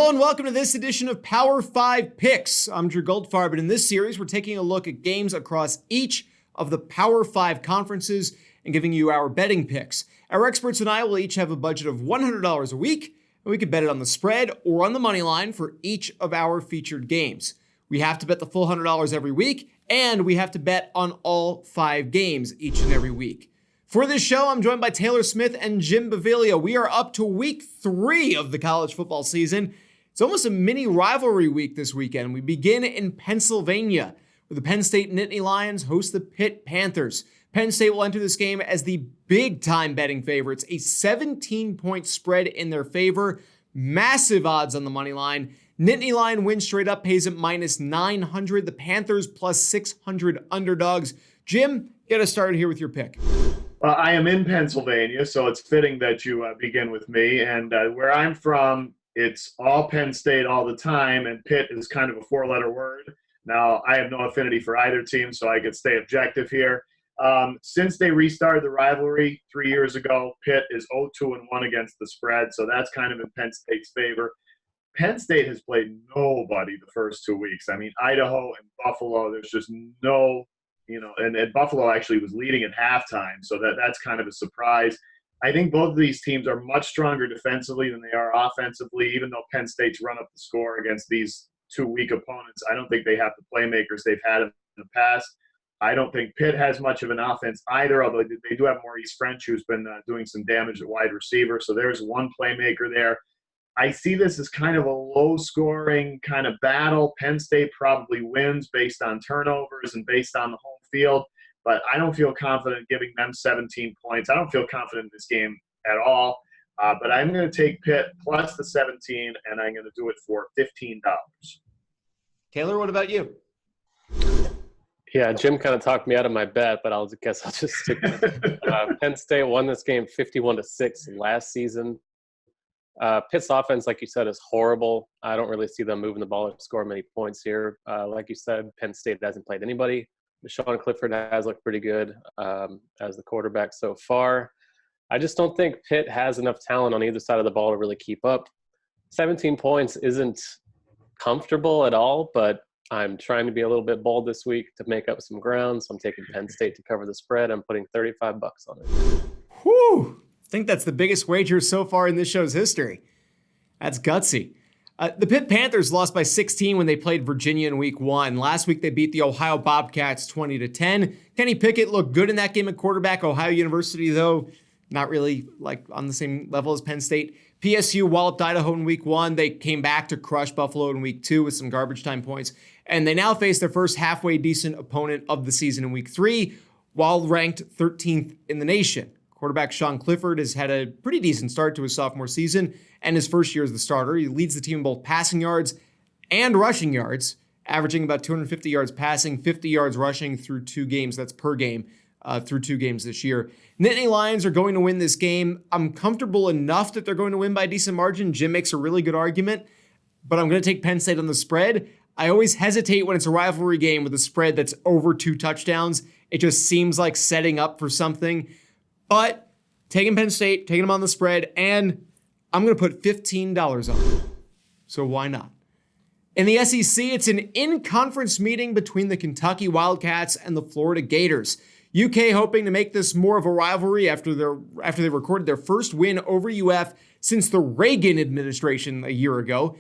Hello and welcome to this edition of Power 5 Picks. I'm Drew Goldfarb, and in this series, we're taking a look at games across each of the Power 5 conferences and giving you our betting picks. Our experts and I will each have a budget of $100 a week, and we can bet it on the spread or on the money line for each of our featured games. We have to bet the full $100 every week, and we have to bet on all 5 games each and every week. For this show, I'm joined by Taylor Smith and Jim Beviglia. We are up to week 3 of the college football season. It's almost a mini rivalry week this weekend. We begin in Pennsylvania, where the Penn State Nittany Lions host the Pitt Panthers. Penn State will enter this game as the big-time betting favorites, a 17-point spread in their favor, massive odds on the money line. Nittany Lion win straight up, pays at minus 900. The Panthers plus 600 underdogs. Jim, get us started here with your pick. Well, I am in Pennsylvania, so it's fitting that you begin with me. And where I'm from, it's all Penn State all the time, and Pitt is kind of a 4-letter word. Now, I have no affinity for either team, so I could stay objective here. Since they restarted the rivalry 3 years ago, Pitt is 0-2-1 against the spread, so that's kind of in Penn State's favor. Penn State has played nobody the first 2 weeks. I mean, Idaho and Buffalo, there's just no – and Buffalo actually was leading at halftime, so that's kind of a surprise. I think both of these teams are much stronger defensively than they are offensively, even though Penn State's run up the score against these 2 weak opponents. I don't think they have the playmakers they've had in the past. I don't think Pitt has much of an offense either, although they do have Maurice French, who's been doing some damage at wide receiver, so there's one playmaker there. I see this as kind of a low-scoring kind of battle. Penn State probably wins based on turnovers and based on the home field, but I don't feel confident giving them 17 points. I don't feel confident in this game at all, but I'm going to take Pitt plus the 17, and I'm going to do it for $15. Taylor, what about you? Yeah, Jim kind of talked me out of my bet, but I'll just stick with it. Penn State won this game 51-6 last season. Pitt's offense, like you said, is horrible. I don't really see them moving the ball and score many points here. Like you said, Penn State hasn't played anybody. Sean Clifford has looked pretty good as the quarterback so far. I just don't think Pitt has enough talent on either side of the ball to really keep up. 17 points isn't comfortable at all, but I'm trying to be a little bit bold this week to make up some ground, so I'm taking Penn State to cover the spread. I'm putting $35 on it. Whew! I think that's the biggest wager so far in this show's history. That's gutsy. The Pitt Panthers lost by 16 when they played Virginia in week 1. Last week, they beat the Ohio Bobcats 20-10. Kenny Pickett looked good in that game at quarterback. Ohio University, though, not really like on the same level as Penn State. PSU walloped Idaho in week 1. They came back to crush Buffalo in week 2 with some garbage time points. And they now face their first halfway decent opponent of the season in week 3, while ranked 13th in the nation. Quarterback Sean Clifford has had a pretty decent start to his sophomore season and his first year as the starter. He leads the team in both passing yards and rushing yards, averaging about 250 yards passing, 50 yards rushing through 2 games. That's per game through 2 games this year. Nittany Lions are going to win this game. I'm comfortable enough that they're going to win by a decent margin. Jim makes a really good argument, but I'm going to take Penn State on the spread. I always hesitate when it's a rivalry game with a spread that's over 2 touchdowns. It just seems like setting up for something. But taking Penn State, taking them on the spread, and I'm going to put $15 on it. So why not? In the SEC, it's an in-conference meeting between the Kentucky Wildcats and the Florida Gators. UK hoping to make this more of a rivalry after they recorded their first win over UF since the Reagan administration a year ago.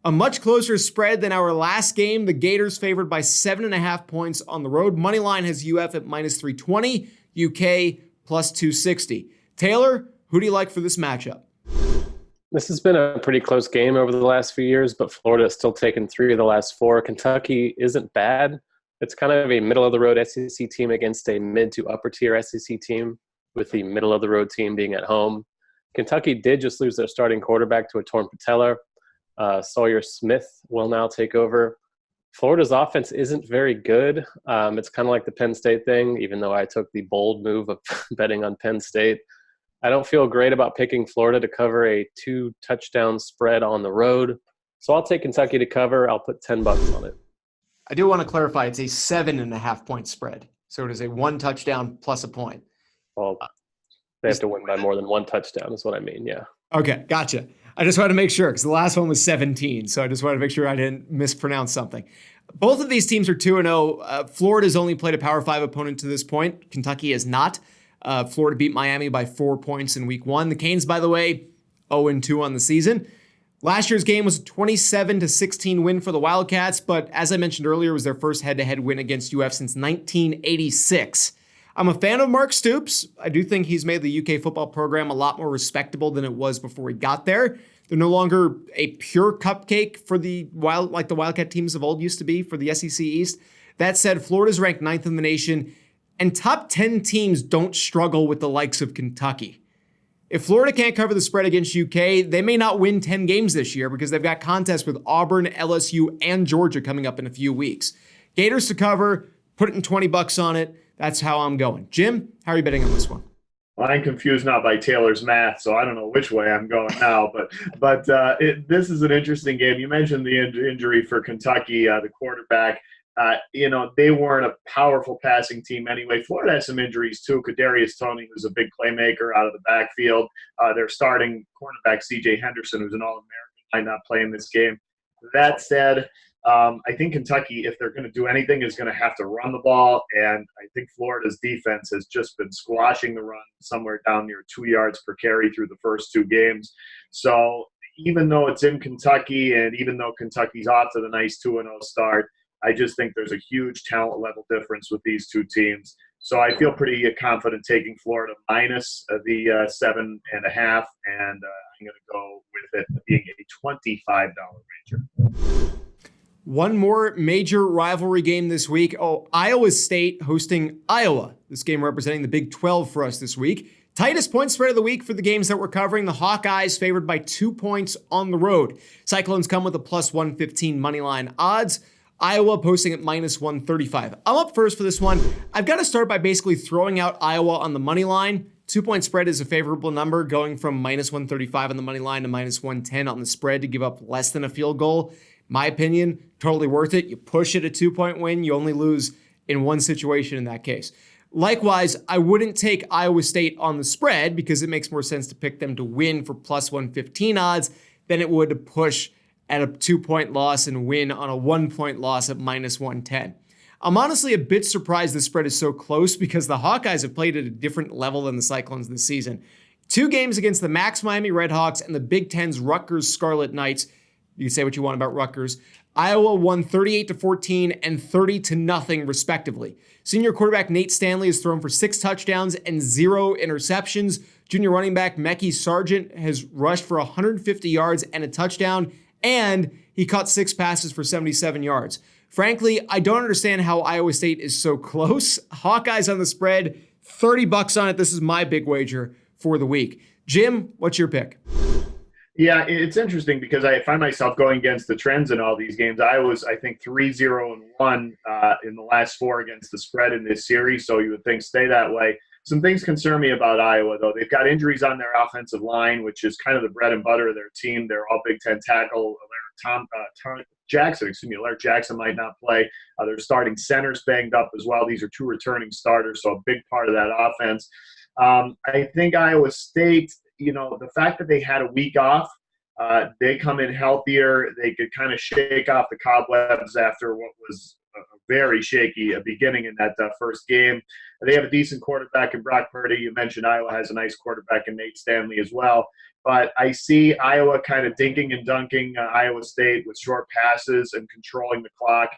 A much closer spread than our last game. The Gators favored by 7.5 points on the road. Moneyline has UF at minus 320, UK plus 260. Taylor, who do you like for this matchup? This has been a pretty close game over the last few years, but Florida has still taken 3 of the last 4. Kentucky isn't bad. It's kind of a middle-of-the-road SEC team against a mid- to upper-tier SEC team, with the middle-of-the-road team being at home. Kentucky did just lose their starting quarterback to a torn patella. Sawyer Smith will now take over. Florida's offense isn't very good. It's kind of like the Penn State thing, even though I took the bold move of betting on Penn State. I don't feel great about picking Florida to cover a 2-touchdown spread on the road. So I'll take Kentucky to cover. I'll put $10 on it. I do want to clarify, it's a 7.5 point spread. So it is a 1 touchdown plus a point. Well, they have to win by more than 1 touchdown is what I mean, yeah. Okay, gotcha. I just wanted to make sure because the last one was 17. So I just wanted to make sure I didn't mispronounce something. Both of these teams are 2-0. Florida's only played a Power 5 opponent to this point. Kentucky has not. Florida beat Miami by 4 points in week 1. The Canes, by the way, 0-2 on the season. Last year's game was a 27-16 win for the Wildcats, but as I mentioned earlier, it was their first head-to-head win against UF since 1986. I'm a fan of Mark Stoops. I do think he's made the UK football program a lot more respectable than it was before he got there. They're no longer a pure cupcake for the Wildcat teams of old used to be for the SEC East. That said, Florida's ranked 9th in the nation, and top 10 teams don't struggle with the likes of Kentucky. If Florida can't cover the spread against UK, they may not win 10 games this year because they've got contests with Auburn, LSU, and Georgia coming up in a few weeks. Gators to cover, put it in $20 on it. That's how I'm going. Jim, how are you betting on this one? Well, I'm confused now by Taylor's math, so I don't know which way I'm going now. But this is an interesting game. You mentioned the injury for Kentucky, the quarterback. They weren't a powerful passing team anyway. Florida has some injuries too. Kadarius Toney, who's a big playmaker out of the backfield. Their starting cornerback, C.J. Henderson, who's an All-American, might not play in this game. That said, I think Kentucky, if they're going to do anything, is going to have to run the ball. And I think Florida's defense has just been squashing the run somewhere down near 2 yards per carry through the first 2 games. So even though it's in Kentucky and even though Kentucky's off to the nice 2-0 start, I just think there's a huge talent level difference with these two teams. So I feel pretty confident taking Florida minus the 7.5, and I'm going to go with it being a $25 wager. One more major rivalry game this week. Iowa State hosting Iowa. This game representing the Big 12 for us this week. Tightest point spread of the week for the games that we're covering. The Hawkeyes favored by 2 points on the road. Cyclones come with a plus 115 moneyline odds. Iowa posting at minus 135. I'm up first for this one. I've got to start by basically throwing out Iowa on the money line. 2-point spread is a favorable number, going from minus 135 on the money line to minus 110 on the spread to give up less than a field goal. My opinion, totally worth it. You push it a 2-point win, you only lose in one situation in that case. Likewise, I wouldn't take Iowa State on the spread because it makes more sense to pick them to win for plus 115 odds than it would to push at a 2-point loss and win on a 1-point loss at minus 110. I'm honestly a bit surprised the spread is so close because the Hawkeyes have played at a different level than the Cyclones this season. 2 games against the Max Miami Redhawks and the Big Ten's Rutgers Scarlet Knights. You can say what you want about Rutgers. Iowa won 38-14 and 30-0 respectively. Senior quarterback Nate Stanley has thrown for 6 touchdowns and 0 interceptions. Junior running back Mecky Sargent has rushed for 150 yards and a touchdown, and he caught 6 passes for 77 yards. Frankly, I don't understand how Iowa State is so close. Hawkeyes on the spread, $30 on it. This is my big wager for the week. Jim, what's your pick? Yeah, it's interesting because I find myself going against the trends in all these games. I was, I think, 3-0-1 in the last 4 against the spread in this series, so you would think stay that way. Some things concern me about Iowa, though. They've got injuries on their offensive line, which is kind of the bread and butter of their team. They're all Big Ten tackle. Larry Jackson might not play. Their starting center's banged up as well. These are 2 returning starters, so a big part of that offense. I think Iowa State, the fact that they had a week off, they come in healthier. They could kind of shake off the cobwebs after what was a very shaky beginning in that first game. They have a decent quarterback in Brock Purdy. You mentioned Iowa has a nice quarterback in Nate Stanley as well. But I see Iowa kind of dinking and dunking Iowa State with short passes and controlling the clock.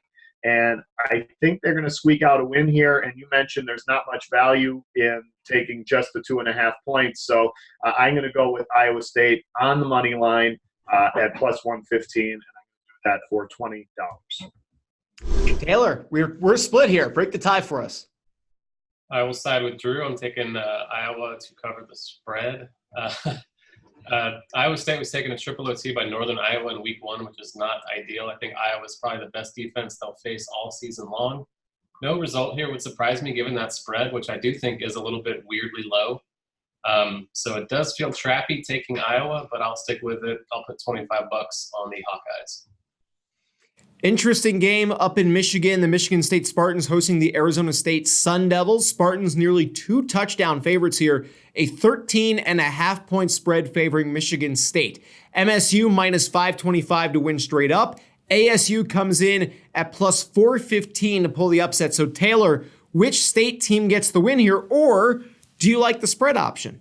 And I think they're going to squeak out a win here. And you mentioned there's not much value in taking just the 2.5 points. So I'm going to go with Iowa State on the money line at plus 115. And I'm going to do that for $20. Taylor, we're split here. Break the tie for us. I will side with Drew. I'm taking Iowa to cover the spread. Iowa State was taken a triple OT by Northern Iowa in week 1, which is not ideal. I think Iowa's probably the best defense they'll face all season long. No result here would surprise me given that spread, which I do think is a little bit weirdly low. So it does feel trappy taking Iowa, but I'll stick with it. I'll put $25 on the Hawkeyes. Interesting game up in Michigan. The Michigan State Spartans hosting the Arizona State Sun Devils. Spartans nearly 2 touchdown favorites here. A 13.5 point spread favoring Michigan State. MSU minus 525 to win straight up. ASU comes in at plus 415 to pull the upset. So Taylor, which state team gets the win here, or do you like the spread option?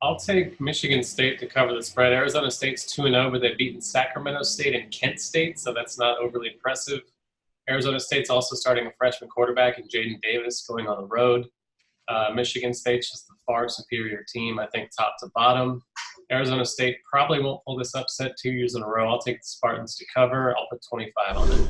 I'll take Michigan State to cover the spread. Arizona State's 2-0, but they've beaten Sacramento State and Kent State, so that's not overly impressive. Arizona State's also starting a freshman quarterback in Jaden Davis going on the road. Michigan State's just the far superior team, I think, top to bottom. Arizona State probably won't pull this upset 2 years in a row. I'll take the Spartans to cover. I'll put 25 on it.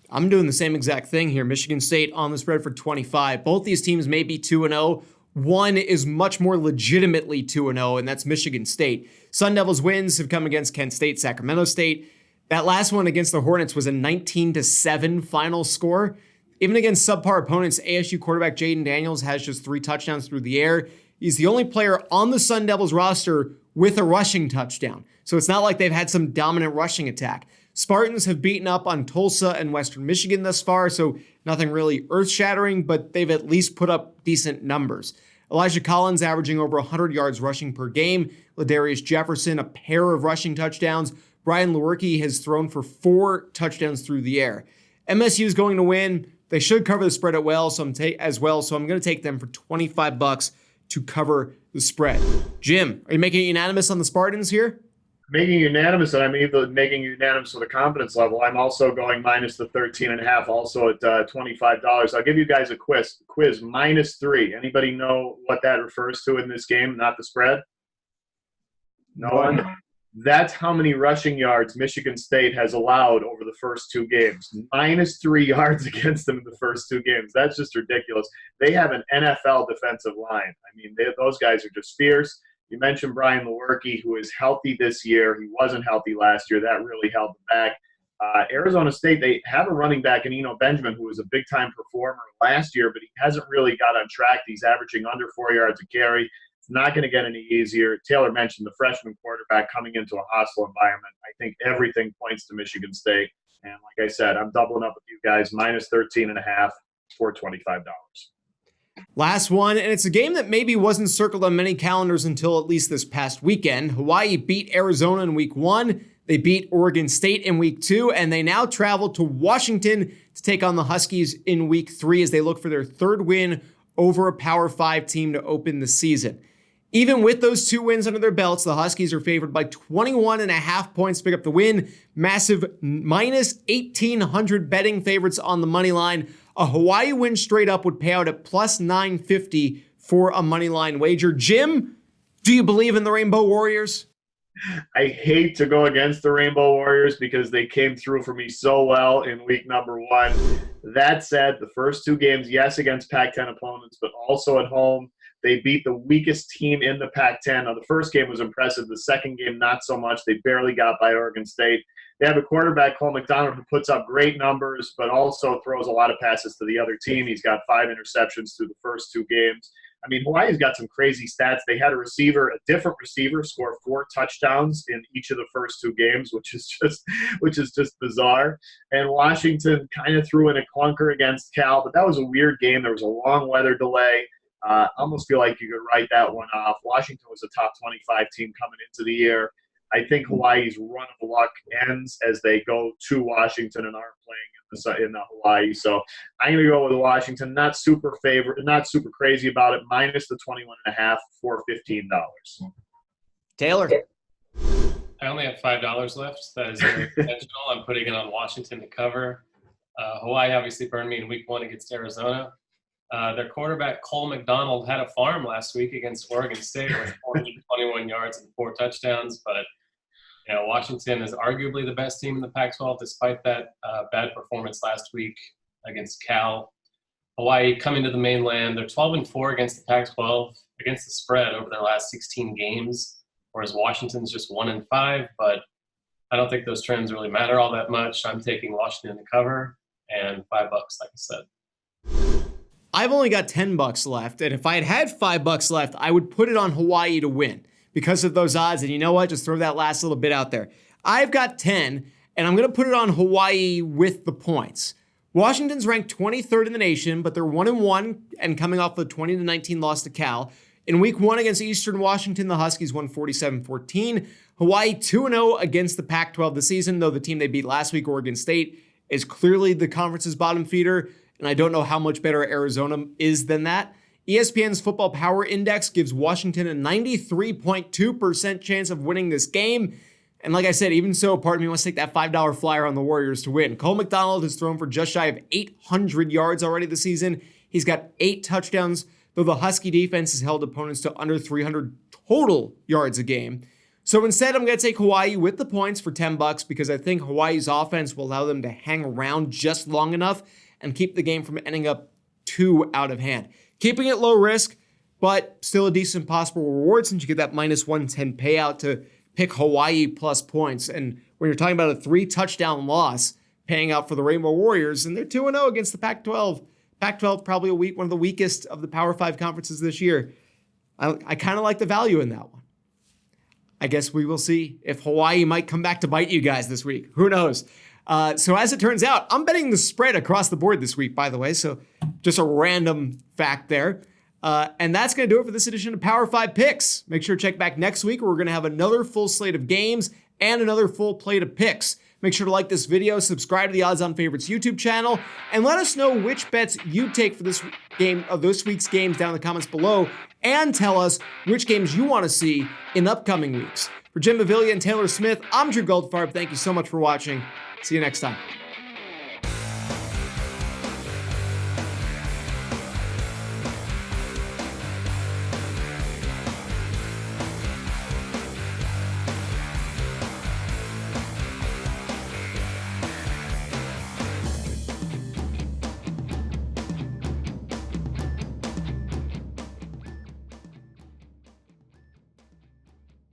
I'm doing the same exact thing here. Michigan State on the spread for 25. Both these teams may be 2-0. One is much more legitimately 2-0, and that's Michigan State. Sun Devils wins have come against Kent State, Sacramento State. That last one against the Hornets was a 19-7 final score. Even against subpar opponents, ASU quarterback Jaden Daniels has just 3 touchdowns through the air. He's the only player on the Sun Devils roster with a rushing touchdown. So it's not like they've had some dominant rushing attack. Spartans have beaten up on Tulsa and Western Michigan thus far, so nothing really earth-shattering, but they've at least put up decent numbers. Elijah Collins averaging over 100 yards rushing per game. Ladarius Jefferson, a pair of rushing touchdowns. Brian Lewerke has thrown for 4 touchdowns through the air. MSU is going to win. They should cover the spread as well, so I'm going to take them for $25 to cover the spread. Jim, are you making it unanimous on the Spartans here? Making unanimous, and I'm even making unanimous with a confidence level. I'm also going minus the 13.5, also at $25. I'll give you guys a quiz. -3. Anybody know what that refers to in this game? Not the spread? No one? That's how many rushing yards Michigan State has allowed over the first 2 games. -3 yards against them in the first 2 games. That's just ridiculous. They have an NFL defensive line. I mean, those guys are just fierce. You mentioned Brian Lewerke, who is healthy this year. He wasn't healthy last year. That really held them back. Arizona State, they have a running back in Eno Benjamin, who was a big-time performer last year, but he hasn't really got on track. He's averaging under 4 yards a carry. It's not going to get any easier. Taylor mentioned the freshman quarterback coming into a hostile environment. I think everything points to Michigan State. And like I said, I'm doubling up with you guys, minus 13.5 for $25. Last one, and it's a game that maybe wasn't circled on many calendars until at least this past weekend. Hawaii beat Arizona in week 1. They beat Oregon State in week 2, and they now travel to Washington to take on the Huskies in week 3 as they look for their 3rd win over a Power 5 team to open the season. Even with those 2 wins under their belts, the Huskies are favored by 21.5 points to pick up the win. Massive minus 1,800 betting favorites on the money line. A Hawaii win straight up would pay out at plus 950 for a money line wager. Jim, do you believe in the Rainbow Warriors? I hate to go against the Rainbow Warriors because they came through for me so well in week number 1. That said, the first 2 games, yes, against Pac-10 opponents, but also at home. They beat the weakest team in the Pac-10. Now, the first game was impressive. The second game, not so much. They barely got by Oregon State. They have a quarterback, Cole McDonald, who puts up great numbers, but also throws a lot of passes to the other team. He's got 5 interceptions through the first 2 games. I mean, Hawaii's got some crazy stats. They had a different receiver, score 4 touchdowns in each of the first 2 games, which is just bizarre. And Washington kind of threw in a clunker against Cal, but that was a weird game. There was a long weather delay. I almost feel like you could write that one off. Washington was a top 25 team coming into the year. I think Hawaii's run of luck ends as they go to Washington and aren't playing in Hawaii. So I'm going to go with Washington. Not super crazy about it. Minus the 21.5 for $15. Taylor. I only have $5 left. That is very intentional. I'm putting it on Washington to cover. Hawaii obviously burned me in week 1 against Arizona. Their quarterback, Cole McDonald, had a farm last week against Oregon State with 421 yards and 4 touchdowns. But, Washington is arguably the best team in the Pac-12 despite that bad performance last week against Cal. Hawaii coming to the mainland. They're 12-4 against the Pac-12, against the spread over their last 16 games, whereas Washington's just 1-5. But I don't think those trends really matter all that much. I'm taking Washington to cover and $5, like I said. I've only got $10 left, and if I had $5 left, I would put it on Hawaii to win because of those odds. And you know what? Just throw that last little bit out there. I've got 10, and I'm going to put it on Hawaii with the points. Washington's ranked 23rd in the nation, but they're 1-1 and coming off the 20-19 loss to Cal. In week 1 against Eastern Washington, the Huskies won 47-14. Hawaii 2-0 against the Pac-12 this season, though the team they beat last week, Oregon State, is clearly the conference's bottom feeder, and I don't know how much better Arizona is than that. ESPN's Football Power Index gives Washington a 93.2% chance of winning this game. And like I said, even so, part of me wants to take that $5 flyer on the Warriors to win. Cole McDonald has thrown for just shy of 800 yards already this season. He's got 8 touchdowns, though the Husky defense has held opponents to under 300 total yards a game. So instead, I'm going to take Hawaii with the points for $10 because I think Hawaii's offense will allow them to hang around just long enough and keep the game from ending up too out of hand. Keeping it low risk, but still a decent possible reward since you get that minus 110 payout to pick Hawaii plus points. And when you're talking about a 3-touchdown loss paying out for the Rainbow Warriors, and they're 2-0 against the Pac-12. Pac-12 probably one of the weakest of the Power 5 conferences this year. I kind of like the value in that one. I guess we will see if Hawaii might come back to bite you guys this week. Who knows? So as it turns out, I'm betting the spread across the board this week, by the way. So just a random fact there. And that's going to do it for this edition of Power 5 Picks. Make sure to check back next week where we're going to have another full slate of games and another full plate of picks. Make sure to like this video, subscribe to the Odds On Favorites YouTube channel, and let us know which bets you take for this game of this week's games down in the comments below, and tell us which games you want to see in upcoming weeks. For Beviglia and Taylor Smith, I'm Drew Goldfarb. Thank you so much for watching. See you next time.